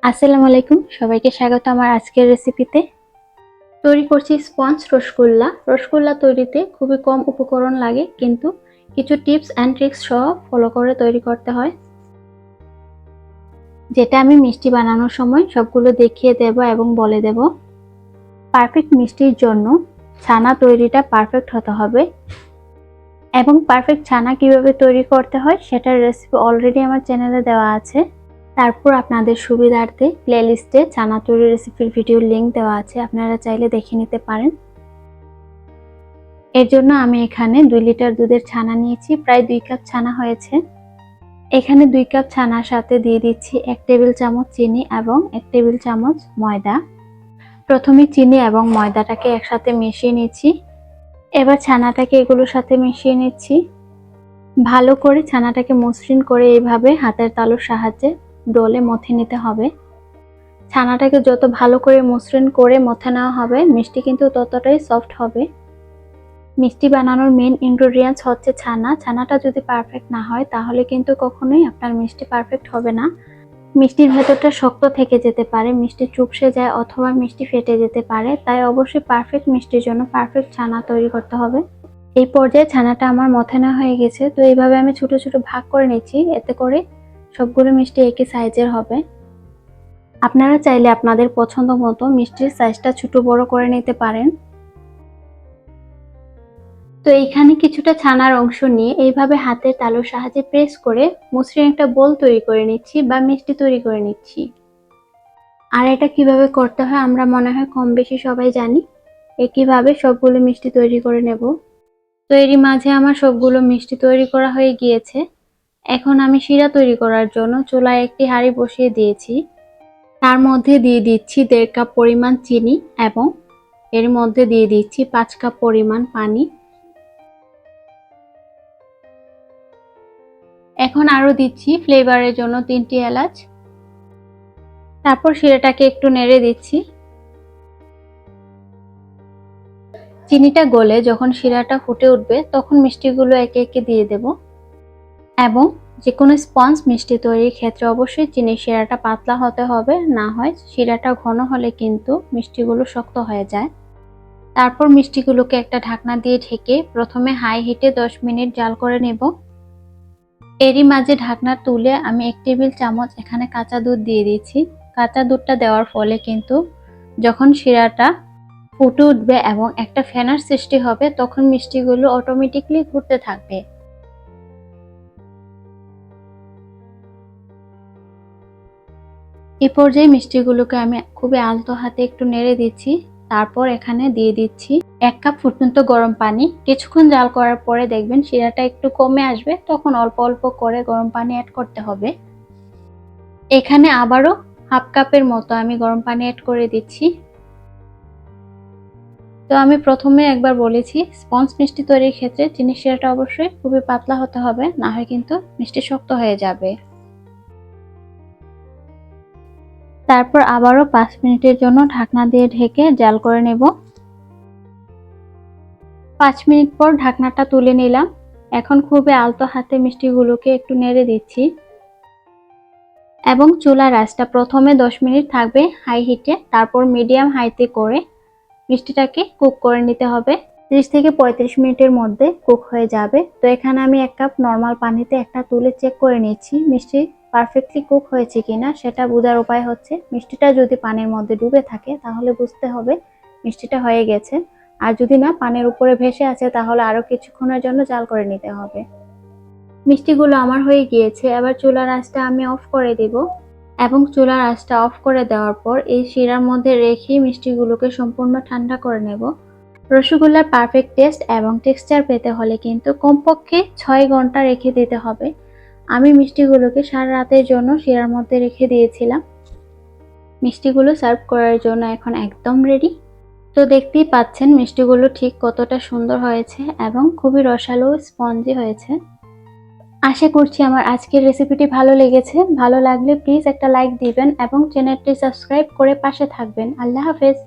আসসালামু আলাইকুম, সবাইকে স্বাগত আমার আজকের রেসিপিতে। তৈরি করছি স্পঞ্জ রসগোল্লা। রসগোল্লা তৈরিতে খুবই কম উপকরণ লাগে, কিন্তু কিছু টিপস অ্যান্ড ট্রিক্স সহ ফলো করে তৈরি করতে হয়, যেটা আমি মিষ্টি বানানোর সময় সবগুলো দেখিয়ে দেব এবং বলে দেব। পারফেক্ট মিষ্টির জন্য ছানা তৈরিটা পারফেক্ট হতে হবে, এবং পারফেক্ট ছানা কিভাবে তৈরি করতে হয় সেটার রেসিপি অলরেডি আমার চ্যানেলে দেওয়া আছে। তারপর আপনাদের সুবিধার্থে প্লেলিস্টে ছানা তৈরি রেসিপির ভিডিওর লিংক দেওয়া আছে, আপনারা চাইলে দেখে নিতে পারেন। এর জন্য আমি এখানে 2 লিটার দুধের ছানা নিয়েছি, প্রায় 2 কাপ ছানা হয়েছে। এখানে 2 কাপ ছানার সাথে দিয়ে দিচ্ছি 1 টেবিল চামচ চিনি এবং 1 টেবিল চামচ ময়দা। প্রথমে চিনি এবং ময়দাটাকে একসাথে মিশিয়ে নিচ্ছি। এবার ছানাটাকে এগুলোর সাথে মিশিয়ে নিচ্ছি। ভালো করে ছানাটাকে মসৃণ করে এইভাবে হাতের তালুর সাহায্যে ডলে মথে নিতে হবে। ছানাটাকে যত ভালো করে মসৃণ করে মথে নেওয়া হবে, মিষ্টি কিন্তু ততটাই সফট হবে। মিষ্টি বানানোর মেইন ইনগ্রেডিয়েন্টস হচ্ছে ছানা। ছানাটা যদি পারফেক্ট না হয় তাহলে কিন্তু কখনোই আপনার মিষ্টি পারফেক্ট হবে না। মিষ্টির ভেতরটা শক্ত থেকে যেতে পারে, মিষ্টি চুপসে যায় অথবা মিষ্টি ফেটে যেতে পারে। তাই অবশ্যই পারফেক্ট মিষ্টির জন্য পারফেক্ট ছানা তৈরি করতে হবে। এই পর্যায়ে ছানাটা আমার মথে নেওয়া হয়ে গেছে, তো এইভাবে আমি ছোট ছোট ভাগ করে নিচ্ছি, এতে করে সবগুলো মিষ্টি একই সাইজের হবে। আপনারা চাইলে আপনাদের পছন্দ মতো মিষ্টির সাইজটা ছোট বড় করে নিতে পারেন। তো এইখানে কিছুটা ছানার অংশ নিয়ে এইভাবে হাতের তালুর সাহায্যে প্রেস করে মসৃণ একটা বোল তৈরি করে নিচ্ছি বা মিষ্টি তৈরি করে নিচ্ছি। আর এটা কিভাবে করতে হয় আমরা মনে হয় কম বেশি সবাই জানি। একইভাবে সবগুলো মিষ্টি তৈরি করে নেব। তো এরই মাঝে আমার সবগুলো মিষ্টি তৈরি করা হয়ে গিয়েছে। এখন আমি শিরা তৈরি করার জন্য চুলায় একটি হাঁড়ি বসিয়ে দিয়েছি। তার মধ্যে দিয়ে দিচ্ছি 1.5 কাপ পরিমাণ চিনি এবং এর মধ্যে দিয়ে দিচ্ছি 5 কাপ পরিমাণ পানি। এখন আরো দিচ্ছি ফ্লেভারের জন্য 3টি এলাচ। তারপর শিরাটাকে একটু নেড়ে দিচ্ছি। চিনিটা গলে যখন শিরাটা ফুটে উঠবে তখন মিষ্টিগুলো একে একে দিয়ে দেব। এবং যে কোনো স্পঞ্জ মিষ্টি তৈরির ক্ষেত্রে অবশ্যই চিনির শিরাটা পাতলা হতে হবে, না হয় শিরাটা ঘন হলে কিন্তু মিষ্টিগুলো শক্ত হয়ে যায়। তারপর মিষ্টিগুলোকে একটা ঢাকনা দিয়ে ঢেকে প্রথমে হাই হিটে 10 মিনিট জাল করে নেব। এরই মাঝে ঢাকনা তুলে আমি 1 টেবিল চামচ এখানে কাঁচা দুধ দিয়ে দিচ্ছি। কাঁচা দুধটা দেওয়ার ফলে কিন্তু যখন শিরাটা ফুটে উঠবে এবং একটা ফেনার সৃষ্টি হবে, তখন মিষ্টিগুলো অটোমেটিকলি ঘুরতে থাকবে। এই পর্যায়ে মিষ্টিগুলোকে আমি খুবই আলতো হাতে একটু নেড়ে দিচ্ছি। তারপর এখানে দিয়ে দিচ্ছি 1 কাপ ফুটন্ত গরম পানি। কিছুক্ষণ জাল করার পরে দেখবেন শিরাটা একটু কমে আসবে, তখন অল্প অল্প করে গরম পানি অ্যাড করতে হবে। এখানে আবারও হাফ কাপের মতো আমি গরম পানি অ্যাড করে দিচ্ছি। তো আমি প্রথমে একবার বলেছি, স্পঞ্জ মিষ্টি তৈরির ক্ষেত্রে চিনির শিরাটা অবশ্যই খুবই পাতলা হতে হবে, না হয় কিন্তু মিষ্টি শক্ত হয়ে যাবে। তারপর আবারও 5 মিনিটের জন্য ঢাকনা দিয়ে ঢেকে জাল করে নেব। 5 মিনিট পর ঢাকনাটা তুলে নিলাম। এখন খুবই আলতো হাতে মিষ্টিগুলোকে একটু নেড়ে দিচ্ছি এবং চুলার আঁচটা প্রথমে 10 মিনিট থাকবে হাই হিটে, তারপর মিডিয়াম হাইতে করে মিষ্টিটাকে কুক করে নিতে হবে। 30 থেকে 35 মিনিটের মধ্যে কুক হয়ে যাবে। তো এখানে আমি 1 কাপ নরমাল পানিতে একটা তুলে চেক করে নিচ্ছি মিষ্টি পারফেক্টলি কুক হয়েছে কিনা। সেটা বোঝার উপায় হচ্ছে মিষ্টিটা যদি পানির মধ্যে ডুবে থাকে তাহলে বুঝতে হবে মিষ্টিটা হয়ে গেছে, আর যদি না পানির উপরে ভেসে আছে তাহলে আরো কিছুক্ষণের জন্য জাল করে নিতে হবে। মিষ্টিগুলো আমার হয়ে গিয়েছে। এবার চুলার আঁচটা আমি অফ করে দিব এবং চুলার আঁচটা অফ করে দেওয়ার পর এই শিরার মধ্যে রেখে মিষ্টিগুলোকে সম্পূর্ণ ঠান্ডা করে নেব। রসগোল্লার পারফেক্ট টেস্ট এবং টেক্সচার পেতে হলে কিন্তু কমপক্ষে 6 ঘন্টা রেখে দিতে হবে। আমি মিষ্টিগুলোকে সারা রাতের জন্য শিরার মধ্যে রেখে দিয়েছিলাম। মিষ্টিগুলো সার্ভ করার জন্য এখন একদম রেডি। তো দেখতেই পাচ্ছেন মিষ্টিগুলো ঠিক কতটা সুন্দর হয়েছে এবং খুবই রসালো স্পঞ্জি হয়েছে। আশা করছি আমার আজকের রেসিপিটি ভালো লেগেছে। ভালো লাগলে প্লিজ একটা লাইক দিবেন এবং চ্যানেলটি সাবস্ক্রাইব করে পাশে থাকবেন। আল্লাহ হাফেজ।